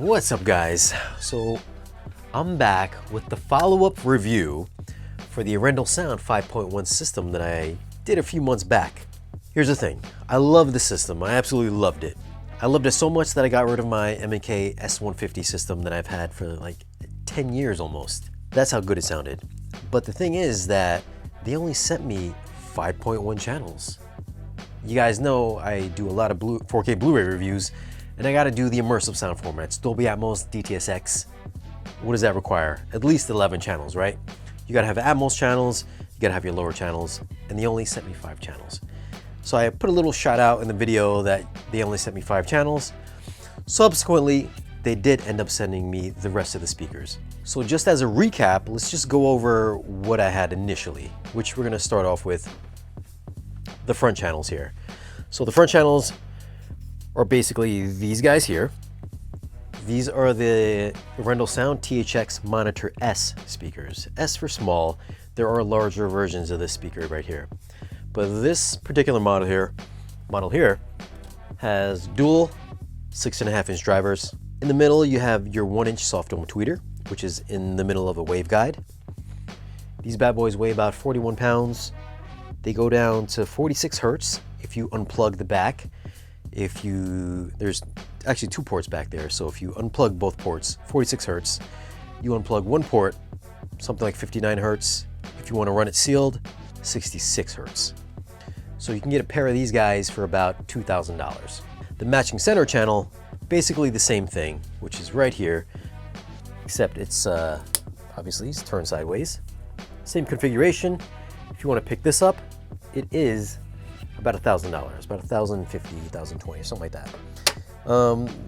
What's up, guys? So I'm back with the follow-up review for the Arendal Sound 5.1 system that I did a few months back. Here's the thing, I love the system. I absolutely loved it. I loved it so much that I got rid of my M&K S150 system that I've had for like 10 years almost. That's how good it sounded. But the thing is that they only sent me 5.1 channels. You guys know I do a lot of 4K Blu-ray reviews, and I gotta do the immersive sound formats, Dolby Atmos, THX. What does that require? At least 11 channels, right? You gotta have Atmos channels, you gotta have your lower channels, and they only sent me 5 channels. So I put a little shout out in the video that they only sent me 5 channels. Subsequently, they did end up sending me the rest of the speakers. So just as a recap, let's just go over what I had initially, which we're gonna start off with the front channels here. So the front channels are basically these guys here. These are the Arendal Sound THX Monitor S speakers. S for small. There are larger versions of this speaker right here. But this particular model here has dual 6.5-inch drivers. In the middle, you have your 1-inch soft dome tweeter, which is in the middle of a waveguide. These bad boys weigh about 41 pounds. They go down to 46 Hertz if you unplug the back. There's actually 2 ports back there, so if you unplug both ports, 46 Hertz, you unplug one port, something like 59 Hertz. If you want to run it sealed, 66 Hertz. So you can get a pair of these guys for about $2,000. The matching center channel, basically the same thing, which is right here, except it's obviously it's turned sideways. Same configuration. If you want to pick this up, it is about $1,000, about $1,050, $1,020, something like that.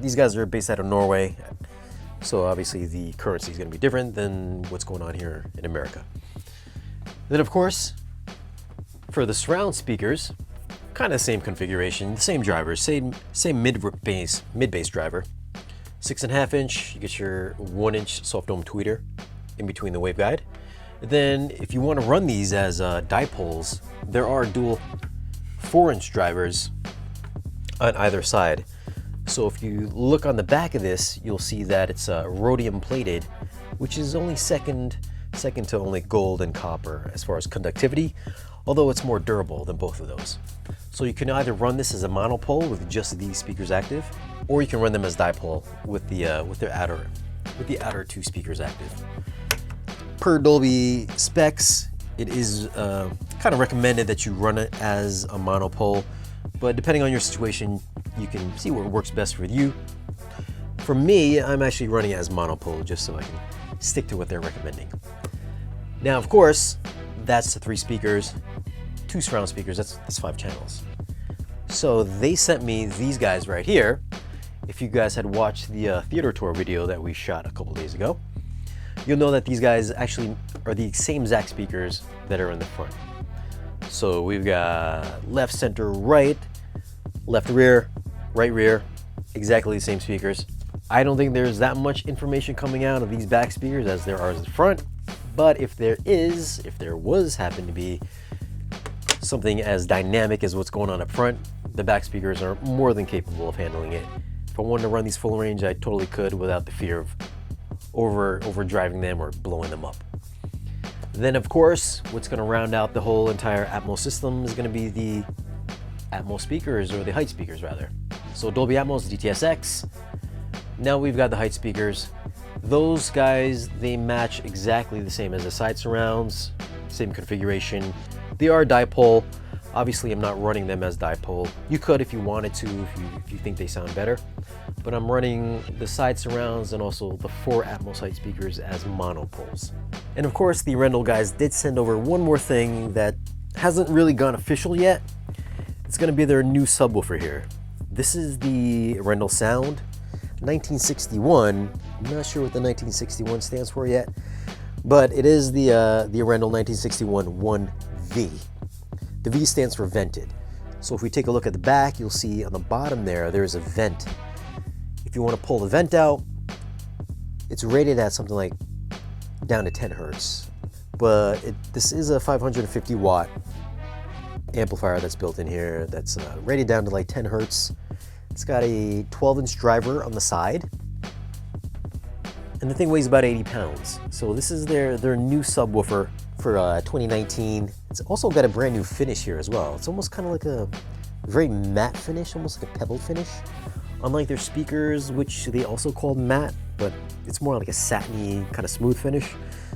These guys are based out of Norway, so obviously the currency is going to be different than what's going on here in America. Then, of course, for the surround speakers, kind of the same configuration, the same drivers, same mid-bass driver. 6.5-inch, you get your 1-inch soft dome tweeter in between the waveguide. And then, if you want to run these as dipoles, there are dual 4-inch drivers on either side. So if you look on the back of this, you'll see that it's rhodium plated, which is only second to only gold and copper as far as conductivity, although it's more durable than both of those. So you can either run this as a monopole with just these speakers active, or you can run them as dipole with the outer 2 speakers active. Per Dolby specs, it is kind of recommended that you run it as a monopole, but depending on your situation, you can see what works best for you. For me, I'm actually running it as monopole just so I can stick to what they're recommending. Now, of course, that's the 3 speakers, 2 surround speakers, that's 5 channels. So they sent me these guys right here. If you guys had watched the theater tour video that we shot a couple days ago, you'll know that these guys actually are the same exact speakers that are in the front. So we've got left, center, right, left rear, right rear, exactly the same speakers. I don't think there's that much information coming out of these back speakers as there are in the front, but if there happen to be something as dynamic as what's going on up front, the back speakers are more than capable of handling it. If I wanted to run these full range, I totally could without the fear of overdriving them or blowing them up. Then, of course, what's going to round out the whole entire Atmos system is going to be the Atmos speakers, or the height speakers rather. So Dolby Atmos, DTSX. Now we've got the height speakers. Those guys, they match exactly the same as the side surrounds, same configuration. They are dipole. Obviously, I'm not running them as dipole. You could if you wanted to, if you think they sound better. But I'm running the side surrounds and also the 4 Atmos height speakers as monopoles. And of course, the Arendal guys did send over one more thing that hasn't really gone official yet. It's going to be their new subwoofer here. This is the Arendal Sound 1961. I'm not sure what the 1961 stands for yet, but it is the Arendal 1961 1V. The V stands for vented. So if we take a look at the back, you'll see on the bottom there's a vent. If you want to pull the vent out, it's rated at something like down to 10 Hertz, but this is a 550 watt amplifier that's built in here that's rated down to like 10 Hertz. It's got a 12-inch driver on the side, and the thing weighs about 80 pounds. So this is their new subwoofer for 2019. It's also got a brand new finish here as well. It's almost kind of like a very matte finish, almost like a pebble finish. Unlike their speakers, which they also called matte, but it's more like a satiny kind of smooth finish.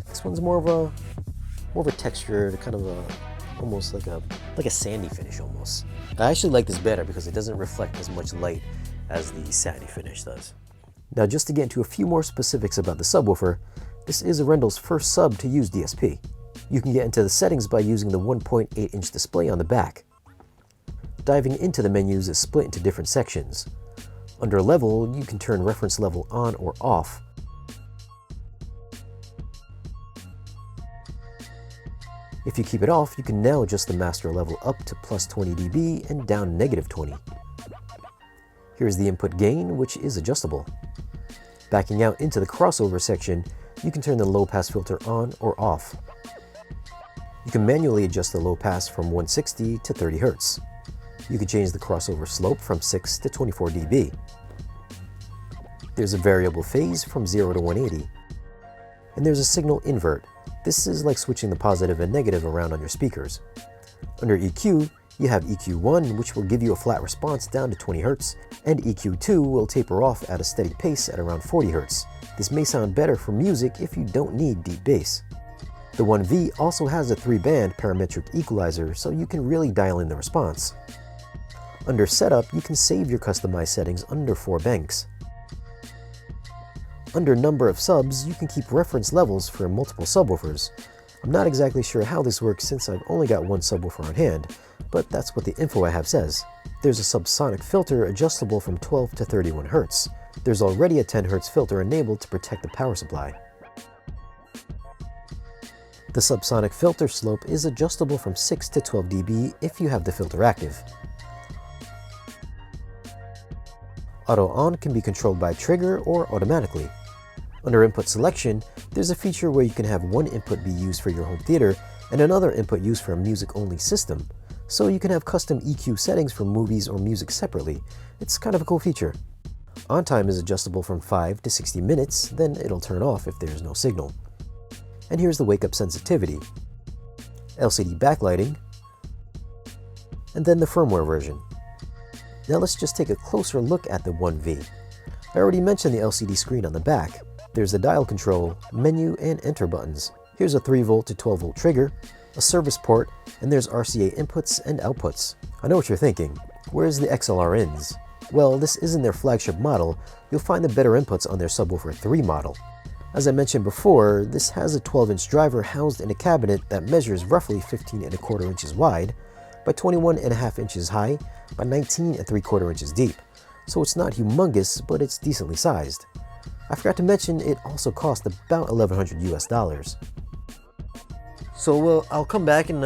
This one's more of a texture, kind of almost like a sandy finish almost. I actually like this better because it doesn't reflect as much light as the satiny finish does. Now, just to get into a few more specifics about the subwoofer, this is Arendal's first sub to use DSP. You can get into the settings by using the 1.8-inch display on the back. Diving into the menus is split into different sections. Under level, you can turn reference level on or off. If you keep it off, you can now adjust the master level up to plus 20 dB and down negative 20. Here's the input gain, which is adjustable. Backing out into the crossover section, you can turn the low pass filter on or off. You can manually adjust the low pass from 160 to 30 Hz. You can change the crossover slope from 6 to 24 dB. There's a variable phase from 0 to 180. And there's a signal invert. This is like switching the positive and negative around on your speakers. Under EQ, you have EQ1, which will give you a flat response down to 20 Hz, and EQ2 will taper off at a steady pace at around 40 Hz. This may sound better for music if you don't need deep bass. The 1V also has a 3-band parametric equalizer, so you can really dial in the response. Under Setup, you can save your customized settings under 4 banks. Under Number of Subs, you can keep reference levels for multiple subwoofers. I'm not exactly sure how this works since I've only got one subwoofer on hand, but that's what the info I have says. There's a subsonic filter adjustable from 12 to 31 Hz. There's already a 10 Hz filter enabled to protect the power supply. The subsonic filter slope is adjustable from 6 to 12 dB if you have the filter active. Auto on can be controlled by trigger or automatically. Under input selection, there's a feature where you can have one input be used for your home theater and another input used for a music-only system. So you can have custom EQ settings for movies or music separately. It's kind of a cool feature. On time is adjustable from 5 to 60 minutes, then it'll turn off if there's no signal. And here's the wake-up sensitivity, LCD backlighting, and then the firmware version. Now let's just take a closer look at the 1V. I already mentioned the LCD screen on the back. There's the dial control, menu, and enter buttons. Here's a 3V to 12V trigger, a service port, and there's RCA inputs and outputs. I know what you're thinking. Where's the XLR ins? Well, this isn't their flagship model. You'll find the better inputs on their Subwoofer 3 model. As I mentioned before, this has a 12-inch driver housed in a cabinet that measures roughly 15¼ inches wide by 21½ inches high by 19¾ inches deep. So it's not humongous, but it's decently sized. I forgot to mention it also cost about $1,100 US. So I'll come back and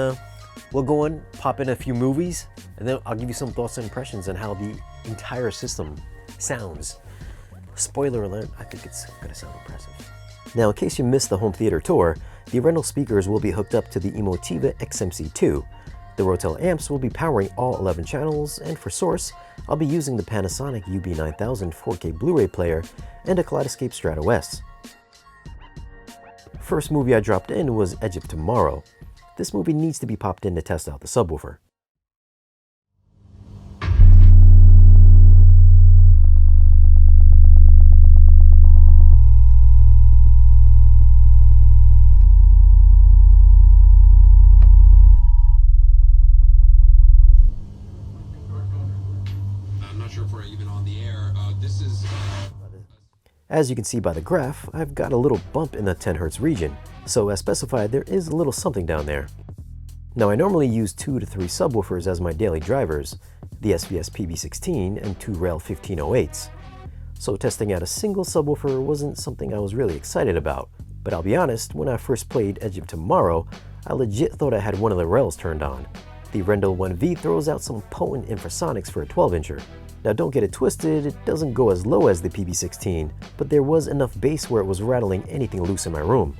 we'll go and pop in a few movies, and then I'll give you some thoughts and impressions on how the entire system sounds. Spoiler alert, I think it's gonna sound impressive. Now, in case you missed the home theater tour, the Arendal speakers will be hooked up to the Emotiva XMC2. The Rotel amps will be powering all 11 channels, and for source, I'll be using the Panasonic UB9000 4K Blu-ray player and a Kaleidoscape Strato S. First movie I dropped in was Edge of Tomorrow. This movie needs to be popped in to test out the subwoofer. As you can see by the graph, I've got a little bump in the 10 Hz region, so as specified, there is a little something down there. Now, I normally use 2 to 3 subwoofers as my daily drivers, the SVS PB16 and 2 Rail 1508s. So testing out a single subwoofer wasn't something I was really excited about, but I'll be honest, when I first played Edge of Tomorrow, I legit thought I had one of the rails turned on. The Arendal 1V throws out some potent infrasonics for a 12-incher. Now don't get it twisted, it doesn't go as low as the PB16, but there was enough bass where it was rattling anything loose in my room.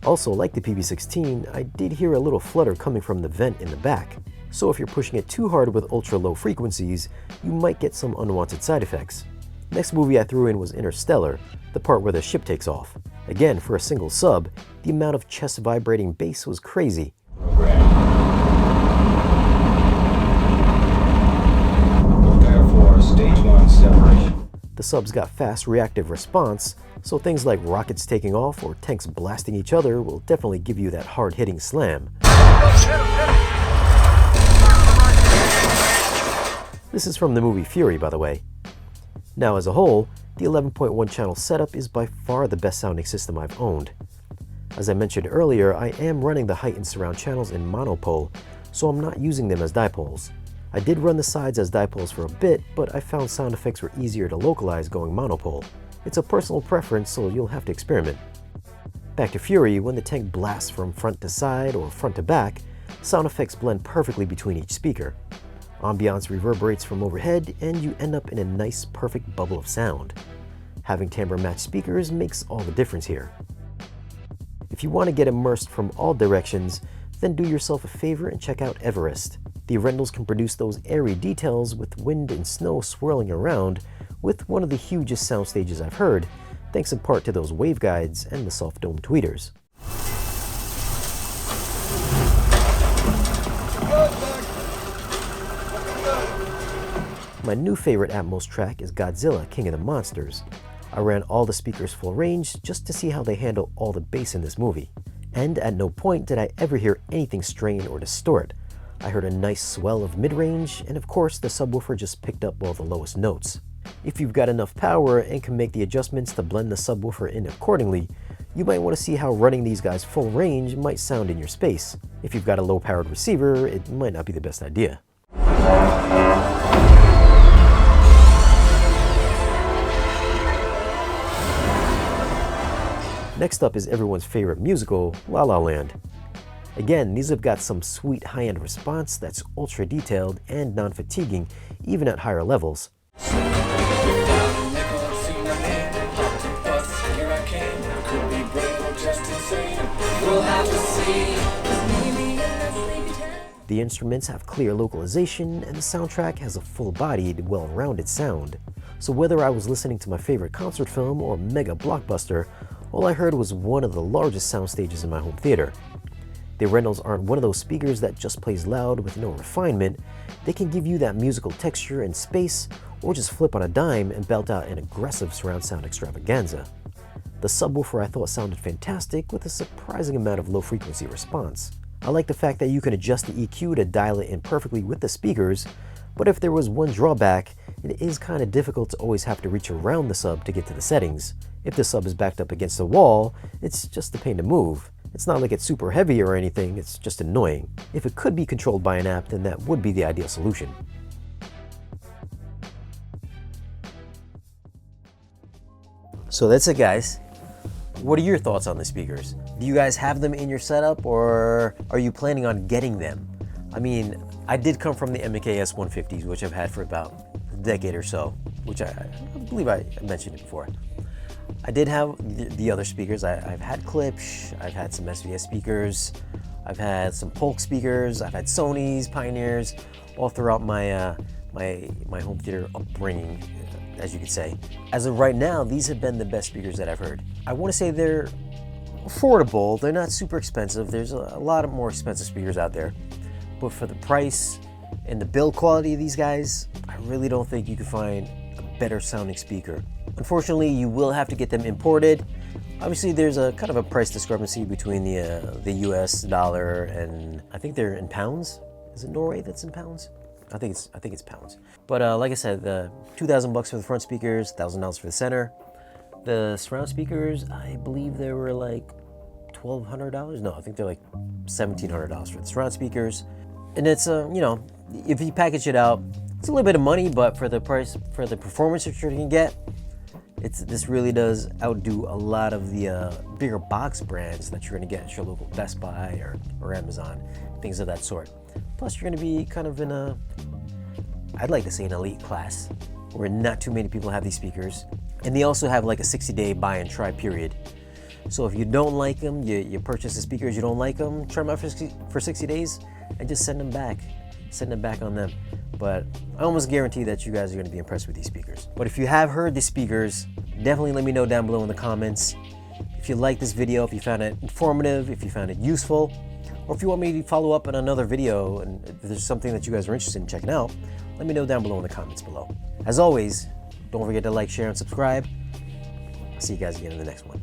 Also, like the PB16, I did hear a little flutter coming from the vent in the back. So if you're pushing it too hard with ultra low frequencies, you might get some unwanted side effects. Next movie I threw in was Interstellar, the part where the ship takes off. Again, for a single sub, the amount of chest vibrating bass was crazy. Prepare for stage 1 separation. The subs got fast reactive response, so things like rockets taking off or tanks blasting each other will definitely give you that hard-hitting slam. This is from the movie Fury, by the way. Now, as a whole, the 11.1 channel setup is by far the best sounding system I've owned. As I mentioned earlier, I am running the height and surround channels in monopole, so I'm not using them as dipoles. I did run the sides as dipoles for a bit, but I found sound effects were easier to localize going monopole. It's a personal preference, so you'll have to experiment. Back to Fury, when the tank blasts from front to side or front to back, sound effects blend perfectly between each speaker. Ambiance reverberates from overhead, and you end up in a nice, perfect bubble of sound. Having timbre-matched speakers makes all the difference here. If you want to get immersed from all directions, then do yourself a favor and check out Everest. The Arendals can produce those airy details with wind and snow swirling around with one of the hugest sound stages I've heard, thanks in part to those waveguides and the soft dome tweeters. My new favorite Atmos track is Godzilla, King of the Monsters. I ran all the speakers full range just to see how they handle all the bass in this movie. And at no point did I ever hear anything strain or distort. I heard a nice swell of mid-range, and of course the subwoofer just picked up all the lowest notes. If you've got enough power and can make the adjustments to blend the subwoofer in accordingly, you might want to see how running these guys full range might sound in your space. If you've got a low-powered receiver, it might not be the best idea. Next up is everyone's favorite musical, La La Land. Again, these have got some sweet high-end response that's ultra detailed and non-fatiguing, even at higher levels. The instruments have clear localization, and the soundtrack has a full-bodied, well-rounded sound. So whether I was listening to my favorite concert film or mega blockbuster, all I heard was one of the largest sound stages in my home theater. The Arendals aren't one of those speakers that just plays loud with no refinement. They can give you that musical texture and space, or just flip on a dime and belt out an aggressive surround sound extravaganza. The subwoofer I thought sounded fantastic with a surprising amount of low frequency response. I like the fact that you can adjust the EQ to dial it in perfectly with the speakers, but if there was one drawback, it is kind of difficult to always have to reach around the sub to get to the settings. If the sub is backed up against the wall, it's just a pain to move. It's not like it's super heavy or anything, it's just annoying. If it could be controlled by an app, then that would be the ideal solution. So that's it, guys. What are your thoughts on the speakers? Do you guys have them in your setup, or are you planning on getting them? I mean, I did come from the MKS 150s, which I've had for about a decade or so, which I believe I mentioned it before. I did have the other speakers. I've had Klipsch, I've had some SVS speakers, I've had some Polk speakers, I've had Sonys, Pioneers, all throughout my my home theater upbringing, as you could say. As of right now, these have been the best speakers that I've heard. I want to say they're affordable. They're not super expensive. There's a lot of more expensive speakers out there, but for the price and the build quality of these guys, I really don't think you can find a better sounding speaker. Unfortunately, you will have to get them imported. Obviously, there's a kind of a price discrepancy between the US dollar and I think they're in pounds. Is it Norway that's in pounds? I think it's pounds. But like I said, the $2,000 for the front speakers, $1,000 for the center. The surround speakers, I believe they were like $1,200. No, I think they're like $1,700 for the surround speakers. And it's you know, if you package it out, it's a little bit of money, but for the price, for the performance that you're gonna get, this really does outdo a lot of the bigger box brands that you're gonna get at your local Best Buy or Amazon, things of that sort. Plus, you're gonna be kind of in a, I'd like to say, an elite class, where not too many people have these speakers. And they also have like a 60-day buy and try period. So if you don't like them, you purchase the speakers, you don't like them, try them out for 60 days, and just send them back. sending it back on them. But I almost guarantee that you guys are going to be impressed with these speakers. But if you have heard these speakers, definitely let me know down below in the comments. If you liked this video, if you found it informative, if you found it useful, or if you want me to follow up on another video and if there's something that you guys are interested in checking out, let me know down below in the comments below. As always, don't forget to like, share, and subscribe. I'll see you guys again in the next one.